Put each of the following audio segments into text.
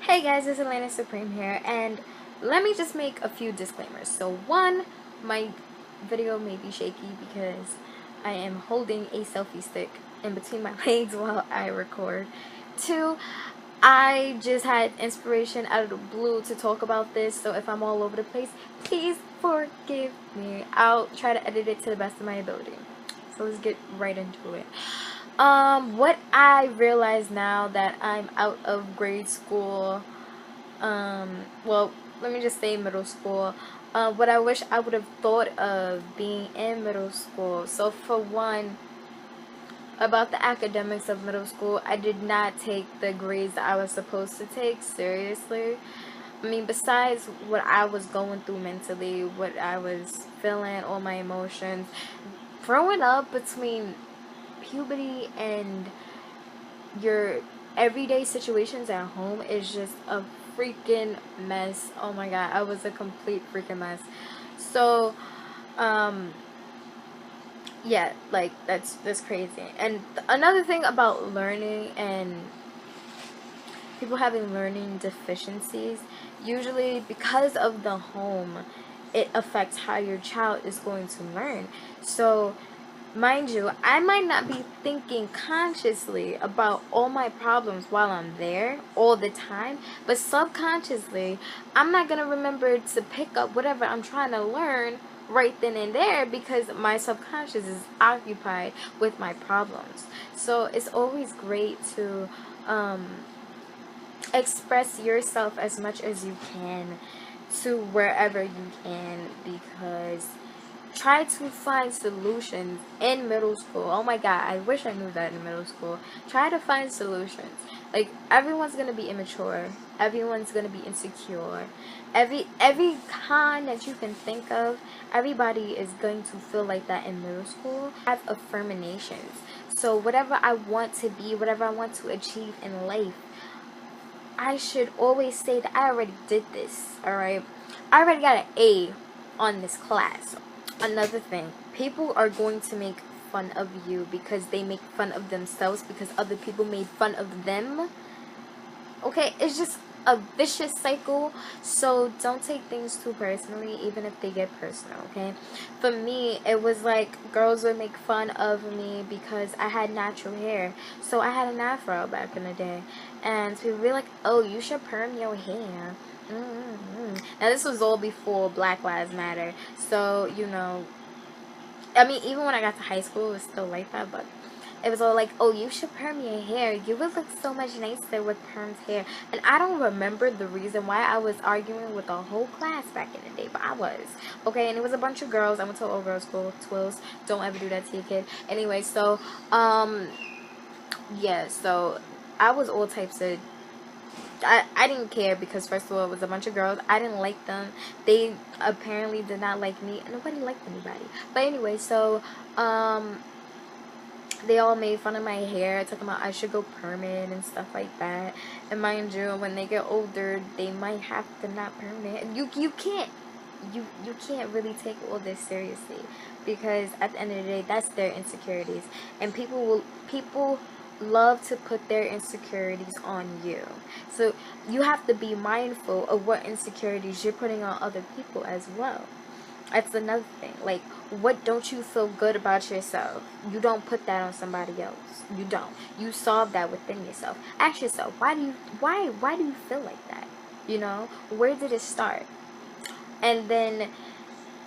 Hey guys, it's Elena Supreme here, and let me just make a few disclaimers. So one, my video may be shaky because I am holding a selfie stick in between my legs while I record. Two, I just had inspiration out of the blue to talk about this, so if I'm all over the place, please forgive me. I'll try to edit it to the best of my ability. So let's get right into it. What I realize now that I'm out of grade school, well, let me just say middle school, what I wish I would have thought of being in middle school. So for one, about the academics of middle school, I did not take the grades that I was supposed to take seriously. I mean, besides what I was going through mentally, what I was feeling, all my emotions, growing up between puberty and your everyday situations at home is just a freaking mess. Oh my god, I was a complete freaking mess. So, yeah, like that's crazy. And another thing about learning and people having learning deficiencies, usually because of the home, it affects how your child is going to learn. So mind you, I might not be thinking consciously about all my problems while I'm there all the time, but subconsciously, I'm not going to remember to pick up whatever I'm trying to learn right then and there because my subconscious is occupied with my problems. So it's always great to express yourself as much as you can to wherever you can, because try to find solutions in middle school. Oh my god, I wish I knew that in middle school. Try to find solutions. Like, everyone's gonna be immature, everyone's gonna be insecure, every con that you can think of, everybody is going to feel like that in middle school. I have affirmations. So whatever I want to be, whatever I want to achieve in life, I should always say that I already did this, alright? I already got an A on this class. Another thing, people are going to make fun of you because they make fun of themselves because other people made fun of them. Okay, it's just a vicious cycle, so don't take things too personally, even if they get personal, okay? For me, it was like girls would make fun of me because I had natural hair. So I had an afro back in the day, and people would be like, oh, you should perm your hair. Now this was all before Black Lives Matter, so I mean, even when I got to high school, it was still like that, but it was all like, oh, you should perm your hair. You would look so much nicer with permed hair. And I don't remember the reason why I was arguing with the whole class back in the day, but I was. Okay, and it was a bunch of girls. I went to an all-girls school, twills. Don't ever do that to your kid. Anyway, so, yeah, so I was all types of... I didn't care because, first of all, it was a bunch of girls. I didn't like them. They apparently did not like me. And nobody liked anybody. But anyway, so, they all made fun of my hair, talking about I should go perm it and stuff like that. And mind you, when they get older, they might have to not perm it. You can't really take all this seriously, because at the end of the day, that's their insecurities, and people love to put their insecurities on you. So you have to be mindful of what insecurities you're putting on other people as well. That's another thing. Like, what don't you feel good about yourself? You don't put that on somebody else. You don't. You solve that within yourself. Ask yourself, why do you feel like that? Where did it start? And then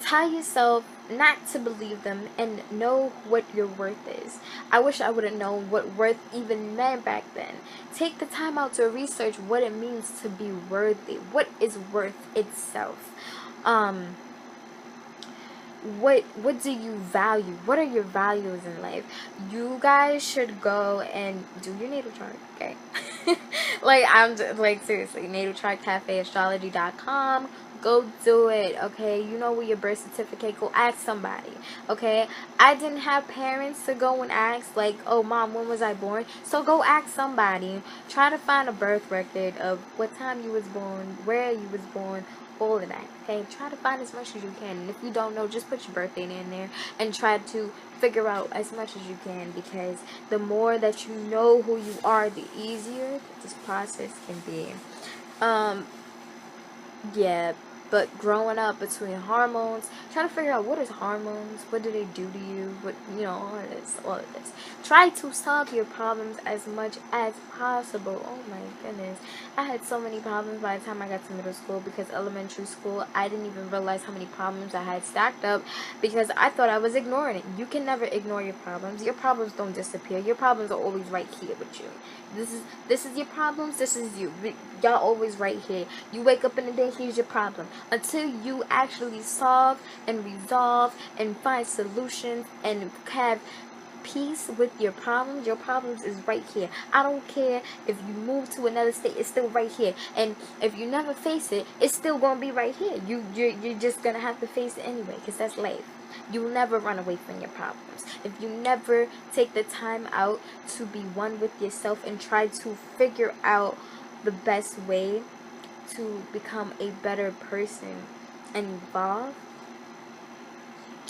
tell yourself not to believe them and know what your worth is. I wish I would have known what worth even meant back then. Take the time out to research what it means to be worthy. What is worth itself? What do you value? What are your values in life? You guys should go and do your natal chart, okay? Like, I'm just, like, seriously, natal chart cafe astrology.com. Go do it, okay? You know where your birth certificate, go ask somebody, okay? I didn't have parents to go and ask, like, oh, mom, when was I born? So go ask somebody. Try to find a birth record of what time you was born, where you was born, all of that, okay? Try to find as much as you can, and if you don't know, just put your birthday in there and try to figure out as much as you can, because the more that you know who you are, the easier this process can be. Um, yeah, but growing up between hormones, trying to figure out what is hormones, what do they do to you, what, you know, all of this. Try to solve your problems as much as possible. Oh my goodness. I had so many problems by the time I got to middle school, because elementary school, I didn't even realize how many problems I had stacked up because I thought I was ignoring it. You can never ignore your problems. Your problems don't disappear. Your problems are always right here with you. This is your problems. This is you. Y'all always right here. You wake up in the day, here's your problem. Until you actually solve and resolve and find solutions and have peace with your problems is right here. I don't care if you move to another state, it's still right here. And if you never face it, it's still gonna be right here. You're just gonna have to face it anyway, because that's life. You'll never run away from your problems. If you never take the time out to be one with yourself and try to figure out the best way to become a better person and evolve,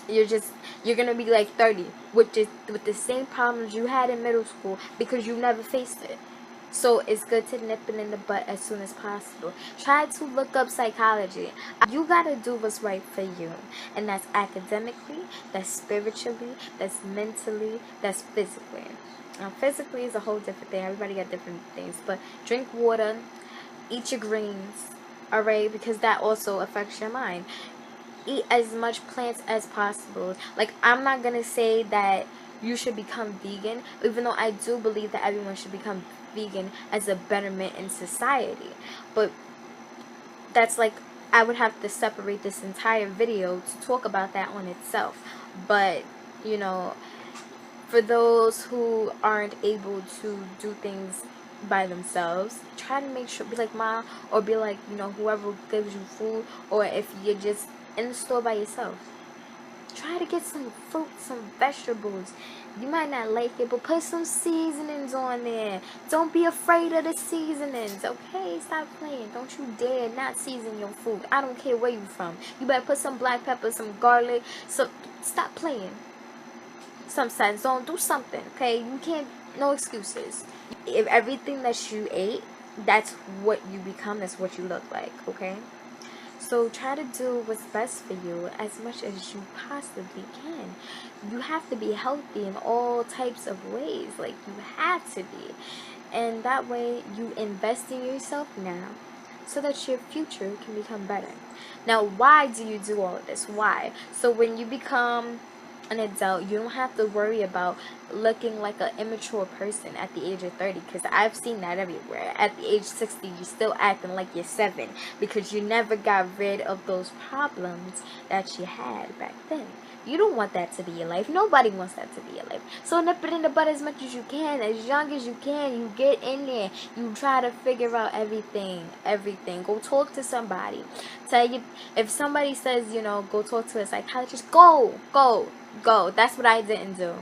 you're gonna be like 30 with the same problems you had in middle school because you never faced it. So it's good to nip it in the butt as soon as possible. Try to look up psychology. You gotta do what's right for you, and that's academically, that's spiritually, that's mentally, that's physically. Now, physically is a whole different thing. Everybody got different things, but drink water, eat your greens, alright, because that also affects your mind. Eat as much plants as possible. Like, I'm not gonna say that you should become vegan, even though I do believe that everyone should become vegan as a betterment in society. But that's like, I would have to separate this entire video to talk about that on itself. But, you know, for those who aren't able to do things by themselves, try to make sure, be like mom, or be like, you know, whoever gives you food, or if you're just in the store by yourself, try to get some fruit, some vegetables. You might not like it, but put some seasonings on there. Don't be afraid of the seasonings, okay? Stop playing. Don't you dare not season your food. I don't care where you from. You better put some black pepper, some garlic. So stop playing. Some Sazon, do something, okay? You can't, no excuses. If everything that you ate, that's what you become, that's what you look like, okay? So try to do what's best for you as much as you possibly can. You have to be healthy in all types of ways. Like, you have to be. And that way you invest in yourself now so that your future can become better. Now, why do you do all of this? Why? So when you become an adult, you don't have to worry about looking like an immature person at the age of 30, because I've seen that everywhere. At the age 60, you're still acting like you're 7 because you never got rid of those problems that you had back then. You don't want that to be your life. Nobody wants that to be your life. So nip it in the bud as much as you can, as young as you can. You get in there. You try to figure out everything. Go talk to somebody. Tell you, if somebody says, you know, go talk to a psychologist, go. That's what I didn't do.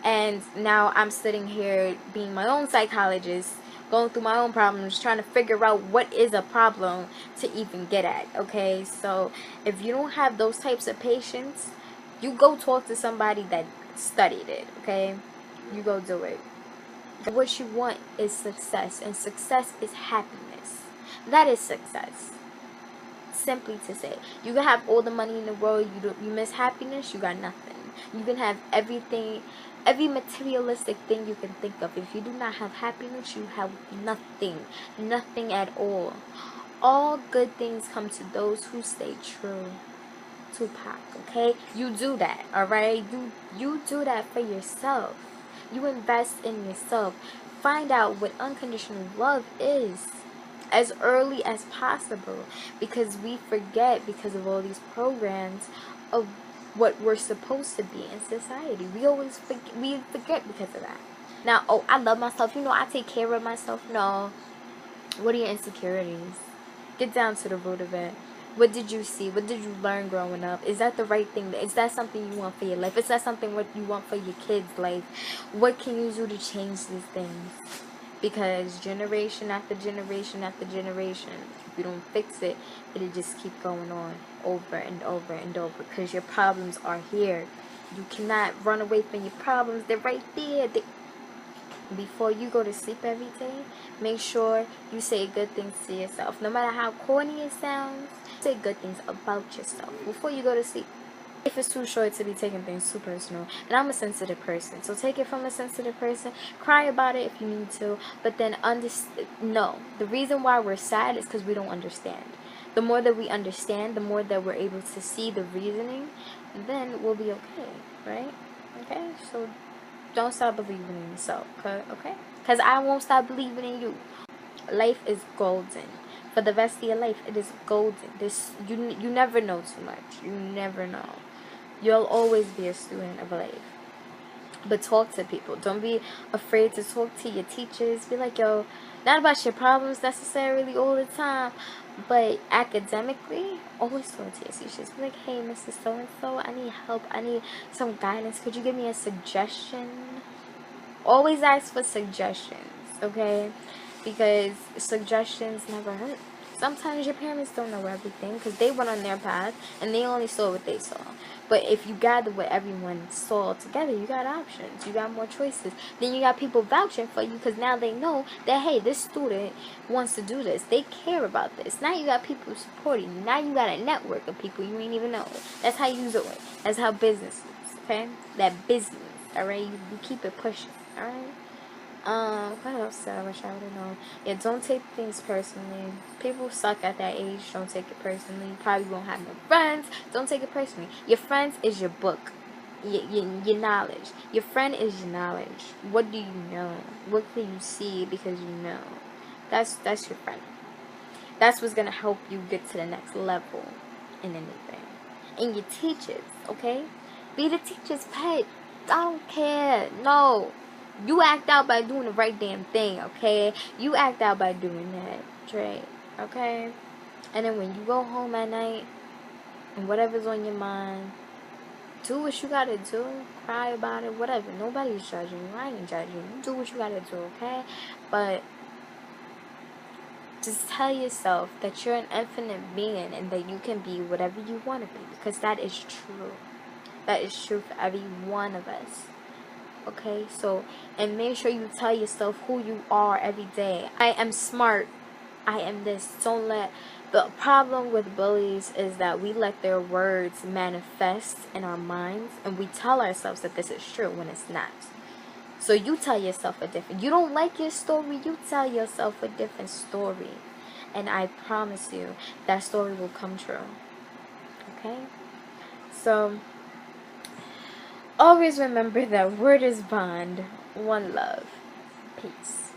And now I'm sitting here being my own psychologist, going through my own problems, trying to figure out what is a problem to even get at, okay? So if you don't have those types of patience, you go talk to somebody that studied it, okay? You go do it. What you want is success, and success is happiness. That is success. Simply to say, you can have all the money in the world, you miss happiness, you got nothing. You can have everything, every materialistic thing you can think of. If you do not have happiness, you have nothing at all. All good things come to those who stay true. Tupac, okay? You do that, alright? You do that for yourself. You invest in yourself. Find out what unconditional love is as early as possible, because we forget, because of all these programs, of what we're supposed to be in society. We forget because of that. Now, oh, I love myself, you know, I take care of myself. No. What are your insecurities? Get down to the root of it. What did you see? What did you learn growing up? Is that the right thing? Is that something you want for your life? Is that something what you want for your kids' life? What can you do to change these things? Because generation after generation after generation, if you don't fix it, it'll just keep going on over and over and over, because your problems are here. You cannot run away from your problems. They're right there. before you go to sleep every day, make sure you say good things to yourself. No matter how corny it sounds, say good things about yourself before you go to sleep. Life is too short to be taking things too personal, and I'm a sensitive person, so take it from a sensitive person. Cry about it if you need to, but then no, the reason why we're sad is because we don't understand. The more that we understand, the more that we're able to see the reasoning, then we'll be okay, right? Okay, so don't stop believing in yourself, okay? Because I won't stop believing in you. Life is golden. For the rest of your life, it is golden. You never know too much. You never know. You'll always be a student of life. But talk to people. Don't be afraid to talk to your teachers. Be like, yo, not about your problems necessarily all the time, but academically, always talk to your teachers. Be like, hey, Mrs. So-and-so, I need help. I need some guidance. Could you give me a suggestion? Always ask for suggestions, okay? Because suggestions never hurt. Sometimes your parents don't know everything because they went on their path and they only saw what they saw. But if you gather what everyone saw together, you got options. You got more choices. Then you got people vouching for you because now they know that, hey, this student wants to do this. They care about this. Now you got people supporting you. Now you got a network of people you ain't even know. That's how you do it. That's how business is, okay? That business, all right? You keep it pushing, all right? What else I wish I would have known? Yeah, don't take things personally. People suck at that age. Don't take it personally. You probably won't have no friends. Don't take it personally. Your friends is your book. Your knowledge. Your friend is your knowledge. What do you know? What can you see because you know? That's your friend. That's what's gonna help you get to the next level in anything. And your teachers, okay? Be the teacher's pet. I don't care. No. You act out by doing the right damn thing, okay? You act out by doing that, Trey, okay? And then when you go home at night, and whatever's on your mind, do what you gotta do. Cry about it, whatever. Nobody's judging you. I ain't judging you. You do what you gotta do, okay? But just tell yourself that you're an infinite being and that you can be whatever you want to be. Because that is true. That is true for every one of us. Okay, so, and make sure you tell yourself who you are every day. I am smart. I am this. Don't let, the problem with bullies is that we let their words manifest in our minds and we tell ourselves that this is true when it's not. So you tell yourself a different, you don't like your story, you tell yourself a different story. And I promise you, that story will come true. Okay? So, always remember that word is bond. One love. Peace.